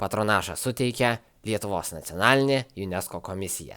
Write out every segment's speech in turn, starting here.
Patronažą suteikia Lietuvos nacionalinė UNESCO komisija.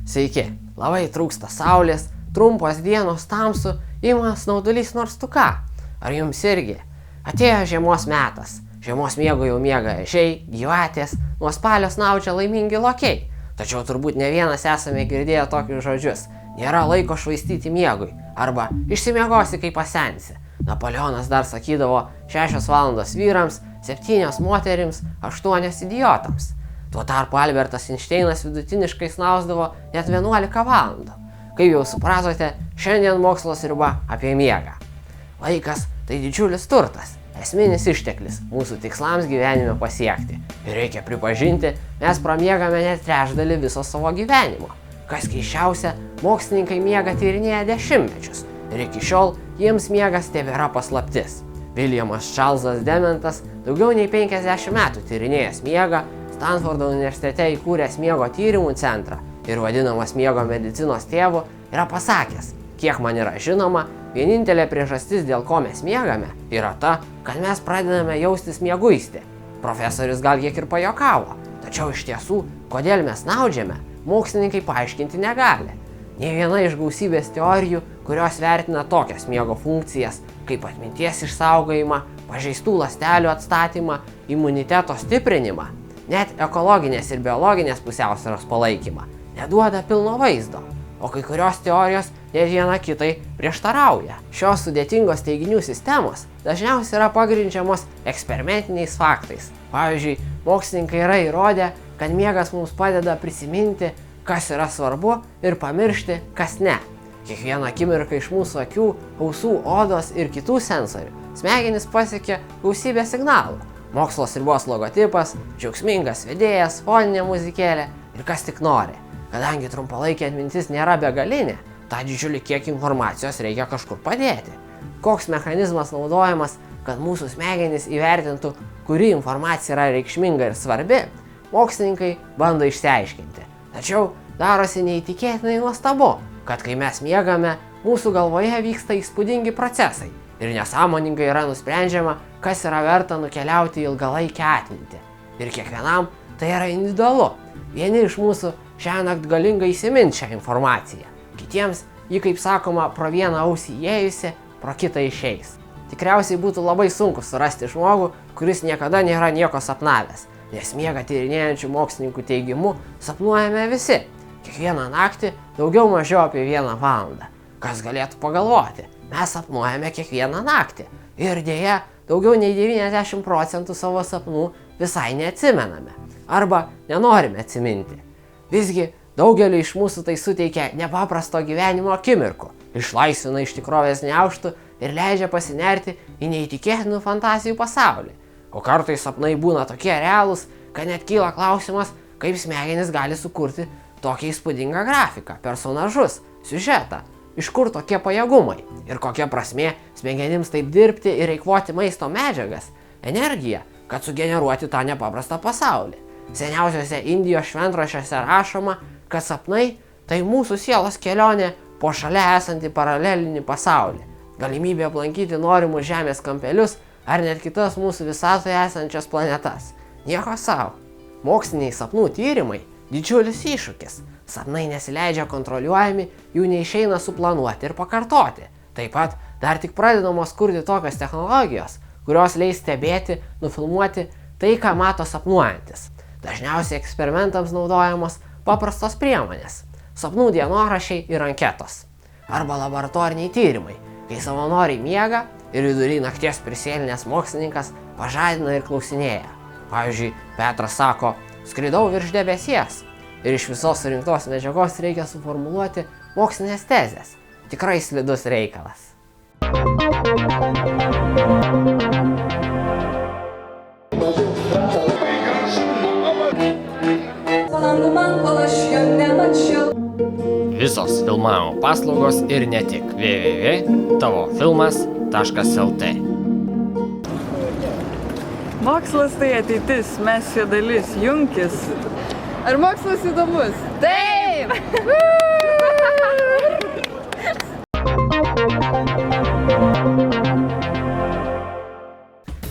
Sveiki, labai trūksta saulės, trumpos dienos tamsu, ima snaudulys nors tu ką. Ar jums irgi? Atėjo žiemos metas. Žiemos miego jau miega ežiai, gyvatės, nuo spalio snaudžia laimingi lokiai. Tačiau turbūt ne vienas esame girdėję tokius žodžius. Nėra laiko švaistyti miegui. Arba išsimiegosi, kai pasensi. Napoleonas dar sakydavo 6 valandos vyrams, 7 moterims, 8 idiotams. Tuo tarpu Albertas Einšteinas vidutiniškai snausdavo net 11 valandų. Kaip jau supratote, šiandien mokslo riba apie miegą. Laikas tai didžiulis turtas, esminis išteklis mūsų tikslams gyvenime pasiekti. Ir reikia pripažinti, mes pramiegame net trečdalį viso savo gyvenimo. Kas keisčiausia, mokslininkai miegą tyrinėja dešimtmečius. Ir iki šiol jiems miegas tebėra paslaptis. Williamas Charlesas Dementas daugiau nei 50 metų tyrinėjęs miegą, Stanfordo universitete įkūręs miego tyrimų centrą ir vadinamas miego medicinos tėvu, yra pasakęs, kiek man yra žinoma, vienintelė priežastis, dėl ko mes miegame, yra ta, kad mes pradedame jaustis mieguisti. Profesorius gal kiek ir pajokavo, tačiau iš tiesų, kodėl mes snaudžiame, mokslininkai paaiškinti negali. Nė viena iš gausybės teorijų, kurios vertina tokias miego funkcijas, kaip atminties išsaugojimą, pažeistų ląstelių atstatymą, imuniteto stiprinimą, net ekologinės ir biologinės pusiausvyros palaikymą, neduoda pilno vaizdo, o kai kurios teorijos net viena kitai prieštarauja. Šios sudėtingos teiginių sistemos dažniausiai yra pagrindžiamos eksperimentiniais faktais. Pavyzdžiui, mokslininkai yra įrodę, kad miegas mums padeda prisiminti, kas yra svarbu ir pamiršti, kas ne. Kiekvieną akimirką iš mūsų akių, ausų, odos ir kitų sensorių smegenys pasiekia gausybę signalų. Mokslo ribos logotipas, džiaugsmingas vedėjas, foninė muzikėlė ir kas tik nori. Kadangi trumpalaikė atmintis nėra begalinė, tą didžiulį kiekį informacijos reikia kažkur padėti. Koks mechanizmas naudojamas, kad mūsų smegenys įvertintų, kuri informacija yra reikšminga ir svarbi, mokslininkai bando išsiaiškinti. Tačiau darosi neįtikėtinai nuostabu, kad kai mes miegame, mūsų galvoje vyksta įspūdingi procesai. Ir nesąmoningai yra nusprendžiama, kas yra verta nukeliauti į ilgalaikę atmintį. Ir kiekvienam tai yra individualu. Vieni iš mūsų šiąnakt galingai įsimins šią informaciją. Kitiems ji, kaip sakoma, pro vieną ausį įėjusi, pro kitą išeis. Tikriausiai būtų labai sunku surasti žmogų, kuris niekada nėra nieko sapnavęs, nes miegą tyrinėjančių mokslininkų teigimu sapnuojame visi. Kiekvieną naktį daugiau mažiau apie 1 valandą. Kas galėtų pagalvoti? Mes sapnuojame kiekvieną naktį ir dėja daugiau nei 90% savo sapnų visai neatsimename arba nenorime atsiminti. Visgi daugeliu iš mūsų tai suteikia nepaprasto gyvenimo akimirkų, išlaisvina iš tikrovės gniaužtų ir leidžia pasinerti į neįtikėtinų fantazijų pasaulį. O kartais sapnai būna tokie realūs, kad net kyla klausimas, kaip smegenys gali sukurti tokią įspūdingą grafiką, personažus, siužetą. Iš kur tokie pajėgumai ir kokia prasmė smegenims taip dirbti ir eikvoti maisto medžiagas, energiją, kad sugeneruoti tą nepaprastą pasaulį. Seniausiuose Indijos šventraščiuose rašoma, kad sapnai tai mūsų sielos kelionė po šalia esantį paralelinį pasaulį, galimybė aplankyti norimus žemės kampelius ar net kitas mūsų visatoje esančias planetas. Nieko savo. Moksliniai sapnų tyrimai didžiulis iššūkis. Sapnai nesileidžia kontroliuojami, jų neišeina suplanuoti ir pakartoti. Taip pat dar tik pradedamos kurti tokios technologijos, kurios leis stebėti, nufilmuoti tai, ką mato sapnuojantis. Dažniausiai eksperimentams naudojamos paprastos priemonės – sapnų dienoraščiai ir anketos. Arba laboratoriniai tyrimai, kai savanoriai miega ir vidury nakties prisėlinęs mokslininkas pažadina ir klausinėja. Pavyzdžiui, Petras sako, skridau virš debesies. Ir iš visos surinktos medžiagos reikia suformuluoti mokslinės tezės. Tikrai slidus reikalas. Visos filmavimo paslaugos ir ne tik www.tavofilmas.lt. Mokslas tai ateitis, mes čia dalis, junkis. Ar mokslas įdomus? Taip!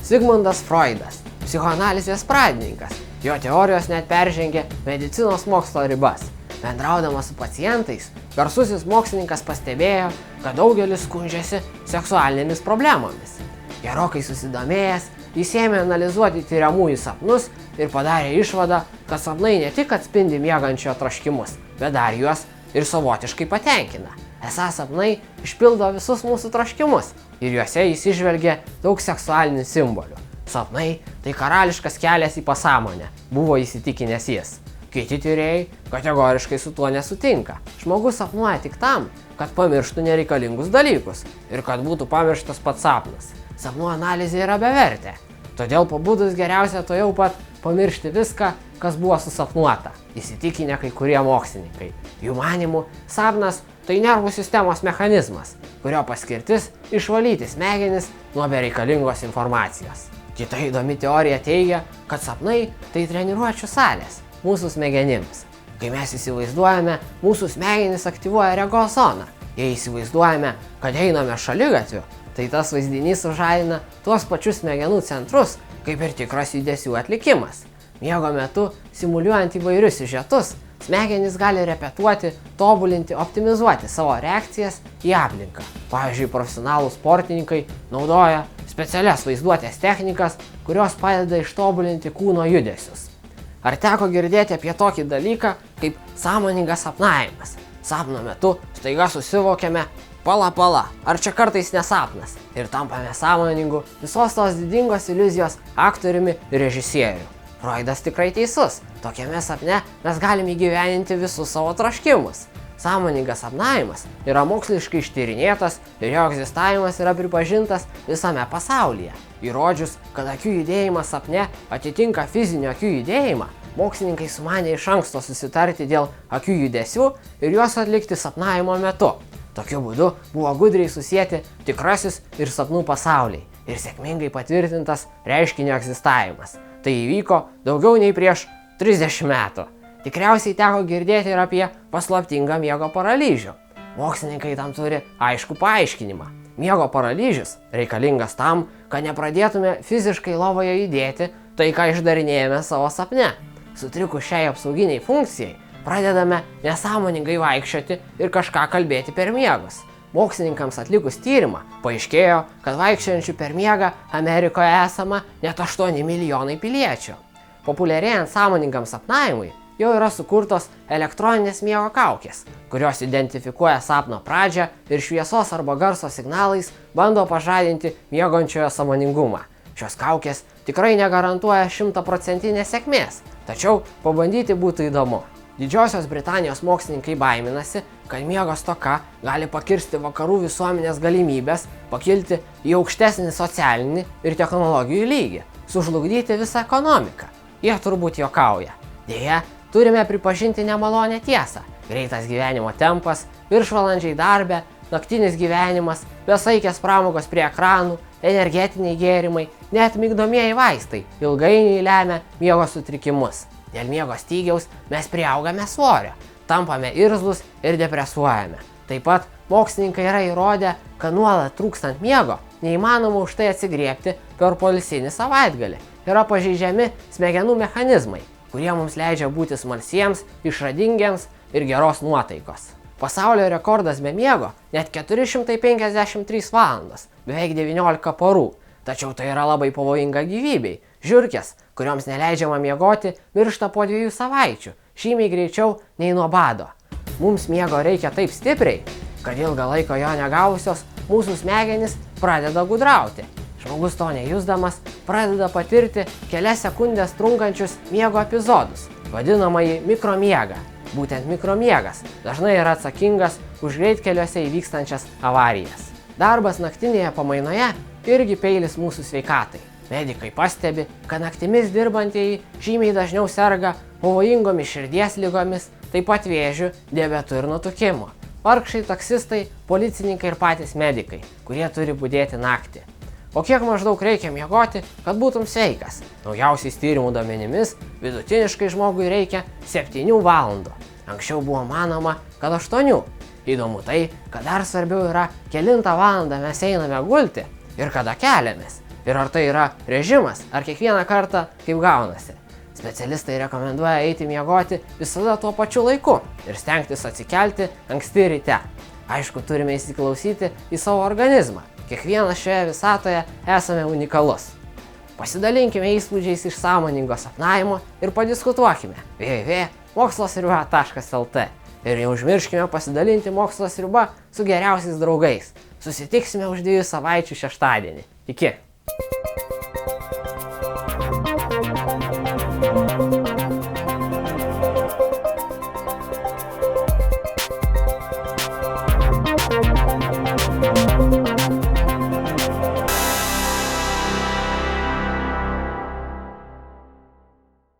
Sigmundas Freudas, psichoanalizės pradininkas. Jo teorijos net peržengė medicinos mokslo ribas. Bendraudamas su pacientais, garsusis mokslininkas pastebėjo, kad daugelis skundžiasi seksualinėmis problemomis. Gerokai susidomėjęs, jis ėmė analizuoti tyriamųjų sapnus ir padarė išvadą, kad sapnai ne tik atspindi miegančio troškimus, bet dar juos ir savotiškai patenkina. Esą sapnai išpildo visus mūsų troškimus ir juose jis įžvelgė daug seksualinių simbolių. Sapnai tai karališkas kelias į pasąmonę, buvo įsitikinęs jis. Kiti tyrėjai kategoriškai su tuo nesutinka. Žmogus sapnuoja tik tam, kad pamirštų nereikalingus dalykus ir kad būtų pamirštas pats sapnas. Sapnų analizė yra bevertė, todėl pabudus geriausia to jau pat pamiršti viską, kas buvo susapnuota, įsitikinę kai kurie mokslininkai. Jų manymu, sapnas tai nervų sistemos mechanizmas, kurio paskirtis išvalyti smegenis nuo bereikalingos informacijos. Kita įdomi teorija teigia, kad sapnai tai treniruočių salės mūsų smegenims. Kai mes įsivaizduojame, mūsų smegenys aktyvuoja regos zoną. Jei įsivaizduojame, kad einame šaligatviu, tai tas vaizdinys sužadina tuos pačius smegenų centrus, kaip ir tikras judesių atlikimas. Miego metu, simuliuojant įvairius siužetus, smegenys gali repetuoti, tobulinti, optimizuoti savo reakcijas į aplinką. Pavyzdžiui, profesionalūs sportininkai naudoja specialias vaizduotės technikas, kurios padeda ištobulinti kūno judesius. Ar teko girdėti apie tokį dalyką kaip sąmoningas sapnavimas? Sapno metu staiga susivokiame, pala, ar čia kartais nesapnas, ir tampame sąmoningu visos tos didingos iliuzijos aktoriumi ir režisieriu. Freudas tikrai teisus, tokiame sapne mes galime įgyveninti visus savo troškimus. Sąmoningas sapnavimas yra moksliškai ištyrinėtas ir jo egzistavimas yra pripažintas visame pasaulyje. Įrodžius, kad akių judėjimas sapne atitinka fizinio akių judėjimą, mokslininkai sumanė iš anksto susitarti dėl akių judesių ir juos atlikti sapnavimo metu. Tokiu būdu buvo gudriai susieti tikrasis ir sapnų pasauliai ir sėkmingai patvirtintas reiškinio egzistavimas. Tai įvyko daugiau nei prieš 30 metų. Tikriausiai teko girdėti ir apie paslaptingą miego paralyžių. Mokslininkai tam turi aiškų paaiškinimą. Miego paralyžius reikalingas tam, kad nepradėtume fiziškai lovoje judėti tai, ką išdarinėjame savo sapne. Sutrikus šiai apsauginiai funkcijai, pradedame nesąmoningai vaikščioti ir kažką kalbėti per miegus. Mokslininkams atlikus tyrimą, paaiškėjo, kad vaikščiojančių per miegą Amerikoje esama net 8 milijonai piliečių. Populiarėjant sąmoningam sapnavimui, jau yra sukurtos elektroninės miego kaukės, kurios identifikuoja sapno pradžią ir šviesos arba garso signalais bando pažadinti miegančiojo sąmoningumą. Šios kaukės tikrai negarantuoja 100% sėkmės, tačiau pabandyti būtų įdomu. Didžiosios Britanijos mokslininkai baiminasi, kad miego stoka gali pakirsti vakarų visuomenės galimybės pakilti į aukštesnį socialinį ir technologijų lygį, sužlugdyti visą ekonomiką. Jie turbūt juokauja. Deja, turime pripažinti nemalonę tiesą. Greitas gyvenimo tempas, viršvalandžiai darbe, naktinis gyvenimas, besaikės pramogos prie ekranų, energetiniai gėrimai, net migdomieji vaistai ilgainiui lemia miego sutrikimus. Dėl miego stygiaus mes priaugame svorio, tampame irzlus ir depresuojame. Taip pat mokslininkai yra įrodę, kad nuolat trūkstant miego neįmanoma už tai atsigriebti per poilsinį savaitgalį. Yra pažeidžiami smegenų mechanizmai, kurie mums leidžia būti smalsiems, išradingiems ir geros nuotaikos. Pasaulio rekordas be miego net 453 valandos, beveik 19 parų. Tačiau tai yra labai pavojinga gyvybei. Žiurkės, kurioms neleidžiama miegoti, miršta po 2 savaičių, žymiai greičiau nei nuo bado. Mums miego reikia taip stipriai, kad ilgą laiko jo negavusios mūsų smegenys pradeda gudrauti. Žmogus to nejusdamas pradeda patirti kelias sekundės trunkančius miego epizodus, vadinamąjį mikromiegą. Būtent mikromiegas dažnai yra atsakingas už greitkeliuose įvykstančias avarijas. Darbas naktinėje pamainoje irgi peilis mūsų sveikatai. Medikai pastebi, kad naktimis dirbantieji žymiai dažniau serga pavojingomis širdies ligomis, taip pat vėžiu, diabetu ir nutukimu. Vargšai taksistai, policininkai ir patys medikai, kurie turi budėti naktį. O kiek maždaug reikia miegoti, kad būtum sveikas? Naujausiais tyrimų duomenimis vidutiniškai žmogui reikia 7 valandų. Anksčiau buvo manoma, kad 8. Įdomu tai, kad dar svarbiau yra, kelintą valandą mes einame gulti ir kada keliamės. Ir ar tai yra režimas, ar kiekvieną kartą kaip gaunasi. Specialistai rekomenduoja eiti miegoti visada tuo pačiu laiku ir stengtis atsikelti anksti ryte. Aišku, turime įsiklausyti į savo organizmą. Kiekvienas šioje visatoje esame unikalus. Pasidalinkime įspūdžiais iš sąmoningo sapnavimo ir padiskutuokime www.mokslosriuba.lt ir neužmirškime pasidalinti Mokslo sriuba su geriausiais draugais. Susitiksime už 2 savaičių šeštadienį. Iki!